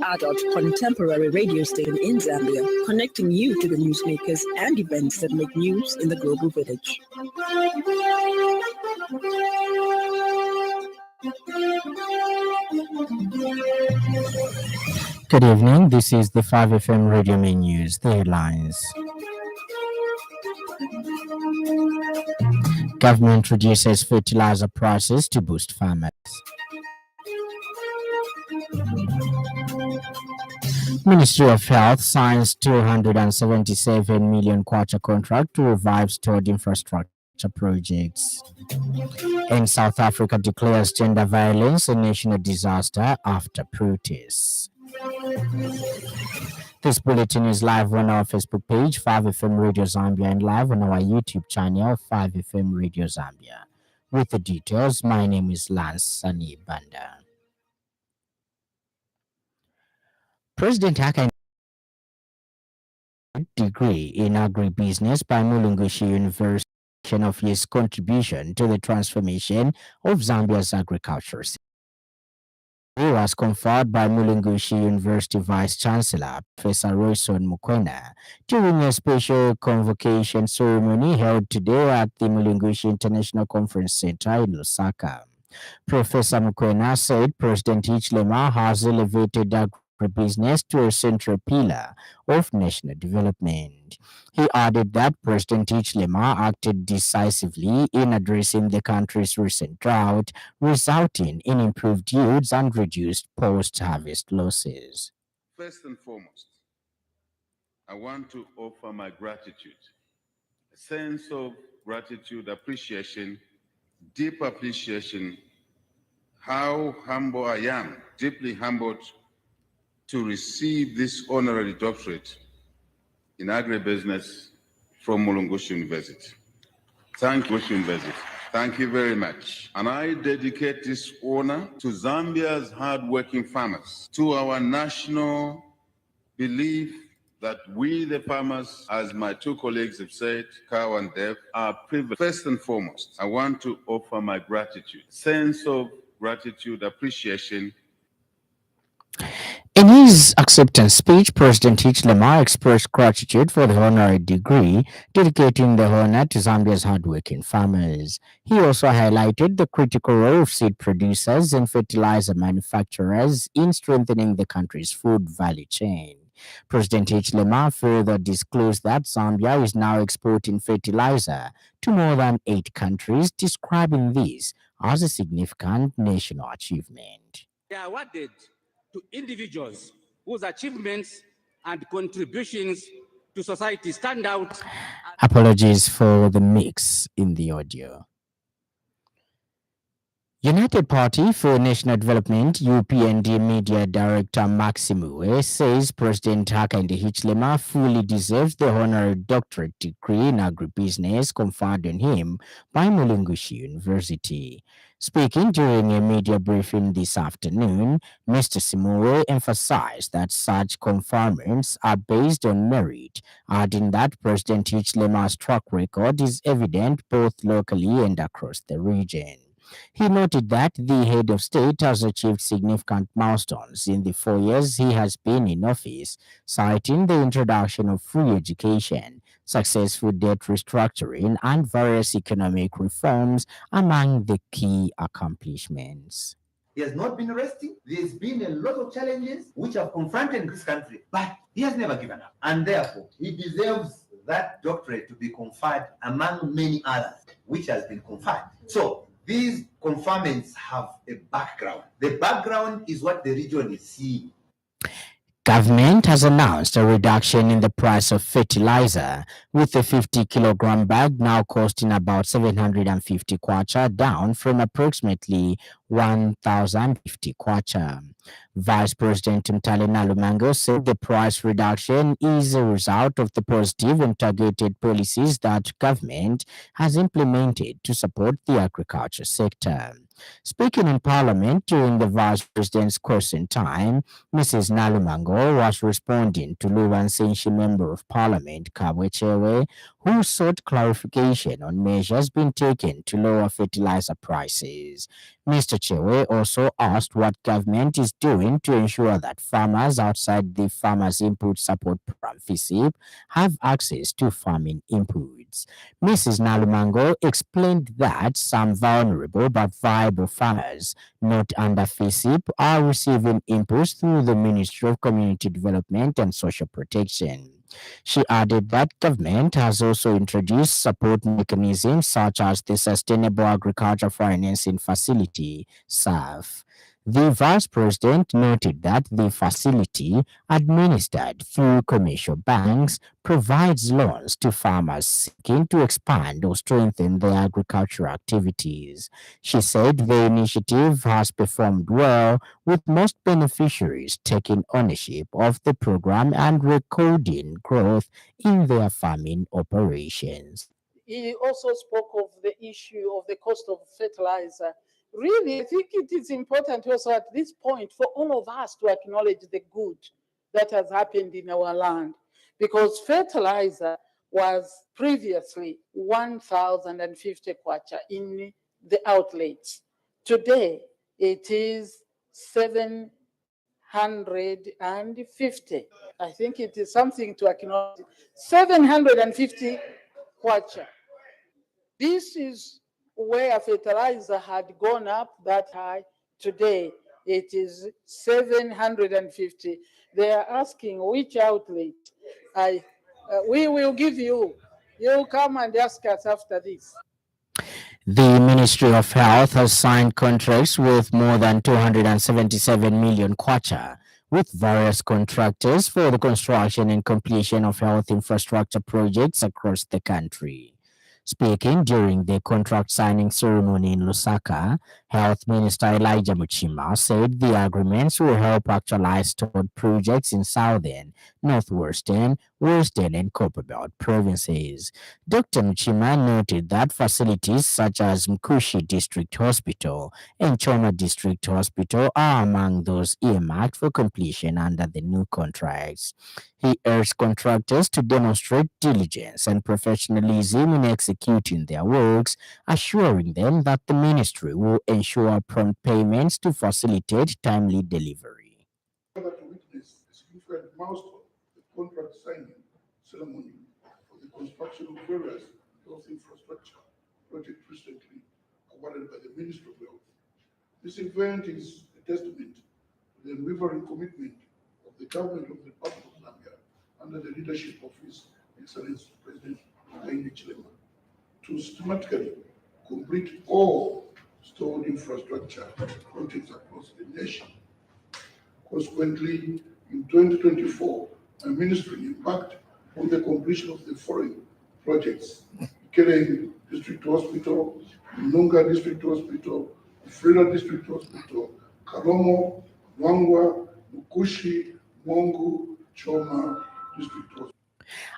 adult contemporary radio station in Zambia, connecting you to the newsmakers and events that make news in the global village. Good evening. This is the 5FM Radio Main News. The headlines. Government reduces fertilizer prices to boost farmers. Ministry of Health signs 277 million kwacha contract to revive stored infrastructure projects. And South Africa declares gender violence a national disaster after protests. This bulletin is live on our Facebook page, 5FM Radio Zambia, and live on our YouTube channel, 5FM Radio Zambia. With the details, my name is Lance Sannie Banda. President Hakainde degree in agribusiness by Mulungushi University of his contribution to the transformation of Zambia's agriculture. He was conferred by Mulungushi University Vice Chancellor Professor Royson Mukwena during a special convocation ceremony held today at the Mulungushi International Conference Center in Lusaka. Professor Mukwena said President Hichilema has elevated agribusiness to a central pillar of national development. He added that President Hichilema acted decisively in addressing the country's recent drought, resulting in improved yields and reduced post-harvest losses. First and foremost, I want to offer my gratitude, a sense of gratitude, appreciation, deep appreciation, how humble I am, deeply humbled to receive this honorary doctorate in agribusiness from Mulungushi University. Thank you, University. Thank you very much. And I dedicate this honor to Zambia's hardworking farmers, to our national belief that we, the farmers, as my two colleagues have said, Kao and Dev, are privileged. First and foremost, I want to offer my gratitude, sense of gratitude, appreciation. In his acceptance speech, President Hichilema expressed gratitude for the honorary degree, dedicating the honor to Zambia's hardworking farmers. He also highlighted the critical role of seed producers and fertilizer manufacturers in strengthening the country's food value chain. President Hichilema further disclosed that Zambia is now exporting fertilizer to more than 8 countries, describing this as a significant national achievement. They are awarded to individuals whose achievements and contributions to society stand out. Apologies for the mix in the audio. United Party for National Development UPND Media Director Maximue says President Hakainde Hichilema fully deserves the honorary doctorate degree in agribusiness conferred on him by Mulungushi University. Speaking during a media briefing this afternoon, Mr. Simue emphasized that such conferments are based on merit, adding that President Hichilema's track record is evident both locally and across the region. He noted that the head of state has achieved significant milestones in the 4 years he has been in office, citing the introduction of free education, successful debt restructuring, and various economic reforms among the key accomplishments. He has not been resting. There's been a lot of challenges which have confronted this country, but he has never given up. And therefore, he deserves that doctorate to be conferred among many others, which has been conferred. So, these conferments have a background. The background is what the region is seeing. Government has announced a reduction in the price of fertilizer, with a 50-kilogram bag now costing about 750 kwacha, down from approximately 1,050 kwacha. Vice President Mtale Nalumango said the price reduction is a result of the positive and targeted policies that government has implemented to support the agriculture sector. Speaking in Parliament during the Vice President's question time, Mrs. Nalumango was responding to Luwan Senshi Member of Parliament Kabwechewe, who sought clarification on measures being taken to lower fertilizer prices. Mr. Chewe also asked what government is doing to ensure that farmers outside the Farmers Input Support Program FISIP have access to farming inputs. Mrs. Nalumango explained that some vulnerable but viable farmers not under FISIP are receiving inputs through the Ministry of Community Development and Social Protection. She added that government has also introduced support mechanisms such as the Sustainable Agriculture Financing Facility, SAF. The Vice President noted that the facility, administered through commercial banks, provides loans to farmers seeking to expand or strengthen their agricultural activities. She said the initiative has performed well, with most beneficiaries taking ownership of the program and recording growth in their farming operations. He also spoke of the issue of the cost of fertilizer. Really, I think it is important also at this point for all of us to acknowledge the good that has happened in our land, because fertilizer was previously 1,050 kwacha in the outlets. Today, it is 750. I think it is something to acknowledge. 750 kwacha. This is where fertilizer had gone up that high. Today, it is 750. They are asking which outlet. We will give you. You come and ask us after this. The Ministry of Health has signed contracts with more than 277 million kwacha with various contractors for the construction and completion of health infrastructure projects across the country. Speaking during the contract signing ceremony in Lusaka, Health Minister Elijah Muchima said the agreements will help actualize stored projects in southern, northwestern, western, and Copperbelt provinces. Dr. Muchima noted that facilities such as Mkushi District Hospital and Choma District Hospital are among those earmarked for completion under the new contracts. He urged contractors to demonstrate diligence and professionalism in executing their works, assuring them that the ministry will ensure prompt payments to facilitate timely delivery. To witness a significant milestone, the contract signing ceremony for the construction of various health infrastructure projects recently awarded by the Ministry of Health. This event is a testament to the unwavering commitment of the government of the Republic of Zambia under the leadership of His Excellency President Hakainde Hichilema to systematically complete all stored infrastructure projects across the nation. Consequently, in 2024, the ministry embarked on the completion of the following projects: Ikere District Hospital, Nunga District Hospital, Freda District Hospital, Karomo, Wangwa, Mukushi, Mongu, Choma District Hospital.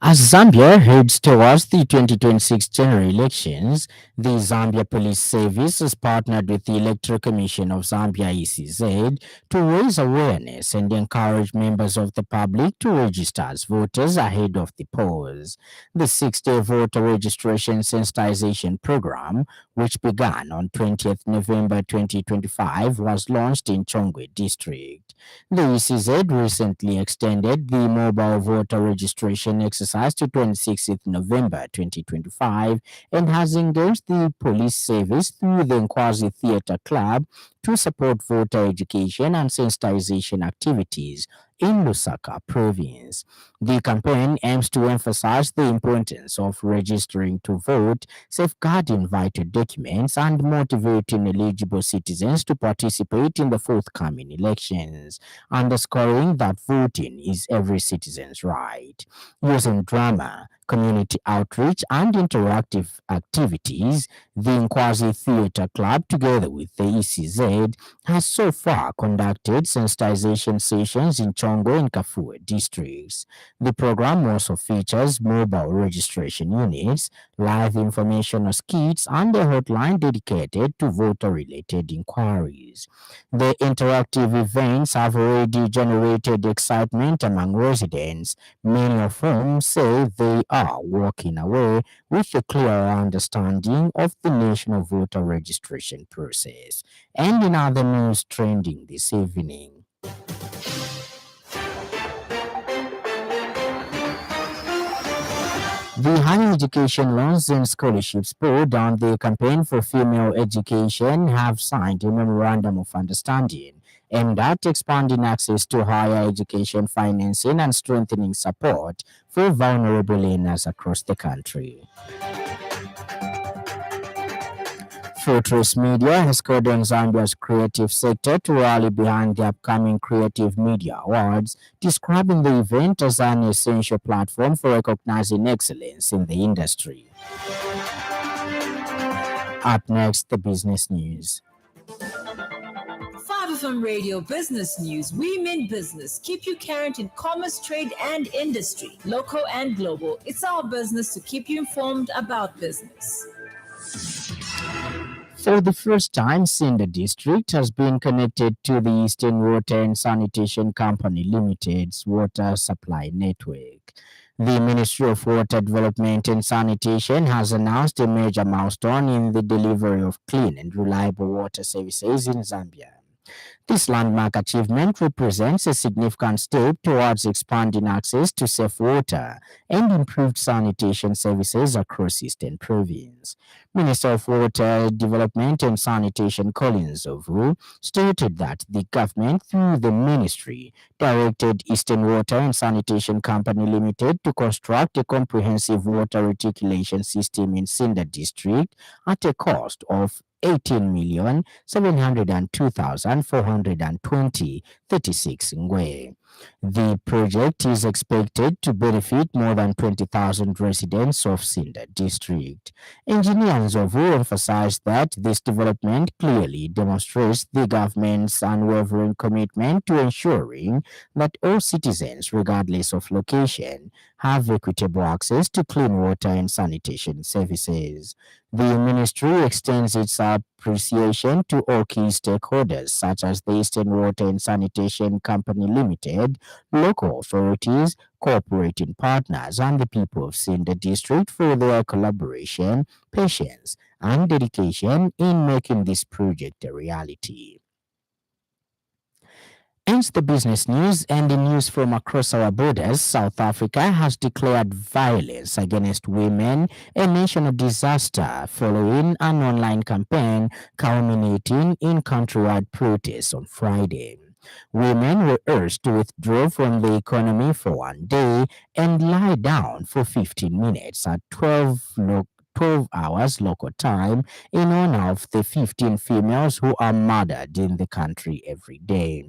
As Zambia heads towards the 2026 general elections, the Zambia Police Service has partnered with the Electoral Commission of Zambia (ECZ) to raise awareness and encourage members of the public to register as voters ahead of the polls. The 6-day voter registration sensitization program, which began on 20th November 2025, was launched in Chongwe District. The ECZ recently extended the mobile voter registration exercise to 26th November 2025 and has engaged the police service through the Nkwazi Theatre Club to support voter education and sensitization activities in Lusaka province. The campaign aims to emphasize the importance of registering to vote, safeguarding vital documents, and motivating eligible citizens to participate in the forthcoming elections, underscoring that voting is every citizen's right. Using drama, community outreach, and interactive activities. The Nkwazi Theatre Club, together with the ECZ, has so far conducted sensitization sessions in Chongo and Kafue districts. The program also features mobile registration units, live informational skits, and a hotline dedicated to voter-related inquiries. The interactive events have already generated excitement among residents, many of whom say they are walking away with a clearer understanding of the national voter registration process. And in other news trending this evening, the Higher Education Loans and Scholarships Board and the Campaign for Female Education have signed a memorandum of understanding aimed at expanding access to higher education financing and strengthening support for vulnerable learners across the country. Fortress Media has called on Zambia's creative sector to rally behind the upcoming Creative Media Awards, describing the event as an essential platform for recognizing excellence in the industry. Up next, the business news. 5FM Radio Business News. We mean business. Keep you current in commerce, trade, and industry, local and global. It's our business to keep you informed about business. For the first time, Sinda District has been connected to the Eastern Water and Sanitation Company Limited's water supply network. The Ministry of Water Development and Sanitation has announced a major milestone in the delivery of clean and reliable water services in Zambia. This landmark achievement represents a significant step towards expanding access to safe water and improved sanitation services across Eastern Province. Minister of Water Development and Sanitation Collins Ovu stated that the government, through the ministry, directed Eastern Water and Sanitation Company Limited to construct a comprehensive water reticulation system in Sinda District at a cost of 18,702,420.36 ngwe. The project is expected to benefit more than 20,000 residents of Sinda district. Engineers of Ovu emphasized that this development clearly demonstrates the government's unwavering commitment to ensuring that all citizens, regardless of location, have equitable access to clean water and sanitation services. The ministry extends its appreciation to all key stakeholders such as the Eastern Water and Sanitation Company Limited, local authorities, cooperating partners, and the people of Sinda District for their collaboration, patience, and dedication in making this project a reality. Ends the business news, and in news from across our borders, South Africa has declared violence against women a national disaster following an online campaign culminating in countrywide protests on Friday. Women were urged to withdraw from the economy for one day and lie down for 15 minutes at 12 hours local time in honor of the 15 females who are murdered in the country every day.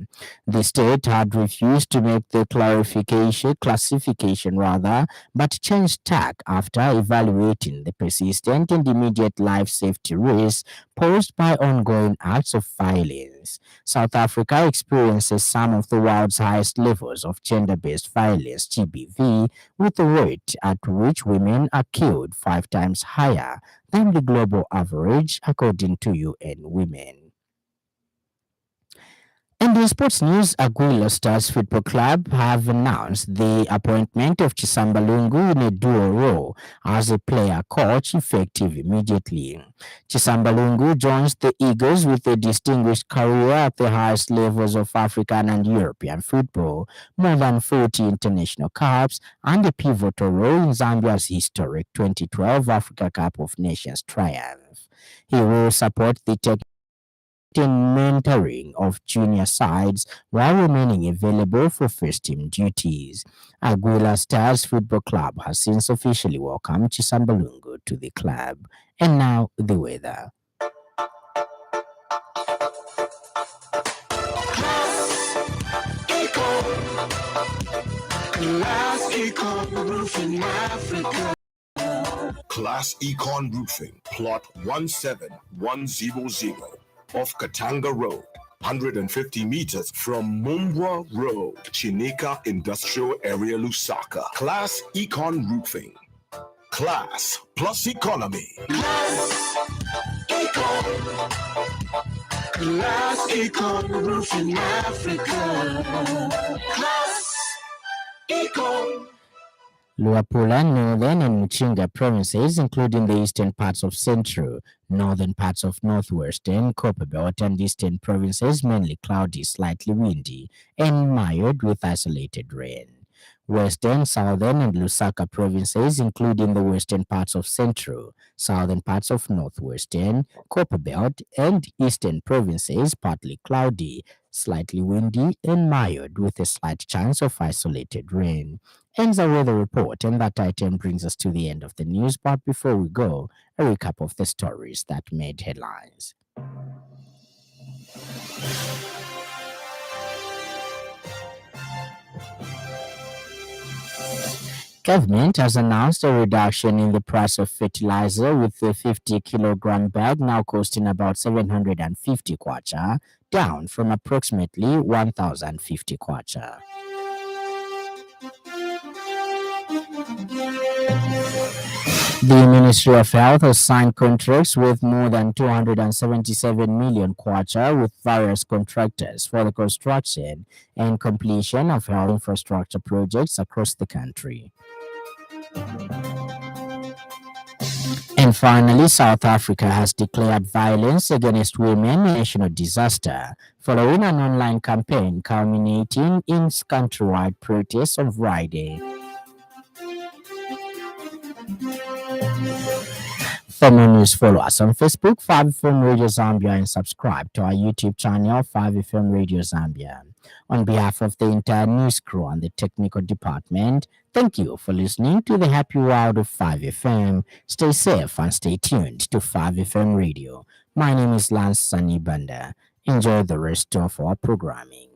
The state had refused to make the classification, but changed tack after evaluating the persistent and immediate life safety risks posed by ongoing acts of violence. South Africa experiences some of the world's highest levels of gender-based violence, GBV, with the rate at which women are killed 5 times higher than the global average, according to UN Women. And in sports news, Aguila Stars Football Club have announced the appointment of Chisambalungu in a dual role as a player coach effective immediately. Chisambalungu joins the Eagles with a distinguished career at the highest levels of African and European football, more than 40 international caps, and a pivotal role in Zambia's historic 2012 Africa Cup of Nations triumph. He will support the mentoring of junior sides while remaining available for first-team duties. Aguila Stars Football Club has since officially welcomed Chisambalungu to the club. And now the weather. Class Econ Roofing Africa. Class Econ Roofing, plot 17100 off Katanga Road, 150 meters from Mumbwa Road, Chineka Industrial Area, Lusaka. Class Econ Roofing. Class plus economy. Class Econ Roofing Africa. Class Econ. Luapula, Northern and Muchinga provinces, including the eastern parts of Central, northern parts of Northwestern, Copperbelt and eastern provinces, mainly cloudy, slightly windy, and mild with isolated rain. Western, Southern, and Lusaka provinces, including the western parts of Central, southern parts of Northwestern, Copperbelt, and eastern provinces, partly cloudy, slightly windy, and mild with a slight chance of isolated rain. Ends our weather report, and that item brings us to the end of the news. But before we go, a recap of the stories that made headlines. Government has announced a reduction in the price of fertilizer, with the 50-kilogram bag now costing about 750 kwacha, down from approximately 1,050 kwacha. The Ministry of Health has signed contracts with more than 277 million kwacha with various contractors for the construction and completion of health infrastructure projects across the country. And finally, South Africa has declared violence against women a national disaster following an online campaign culminating in countrywide protests on Friday. For more news, follow us on Facebook, 5FM Radio Zambia, and subscribe to our YouTube channel, 5FM Radio Zambia. On behalf of the entire news crew and the technical department, thank you for listening to the happy world of 5FM. Stay safe and stay tuned to 5FM Radio. My name is Lance Sannie. Enjoy the rest of our programming.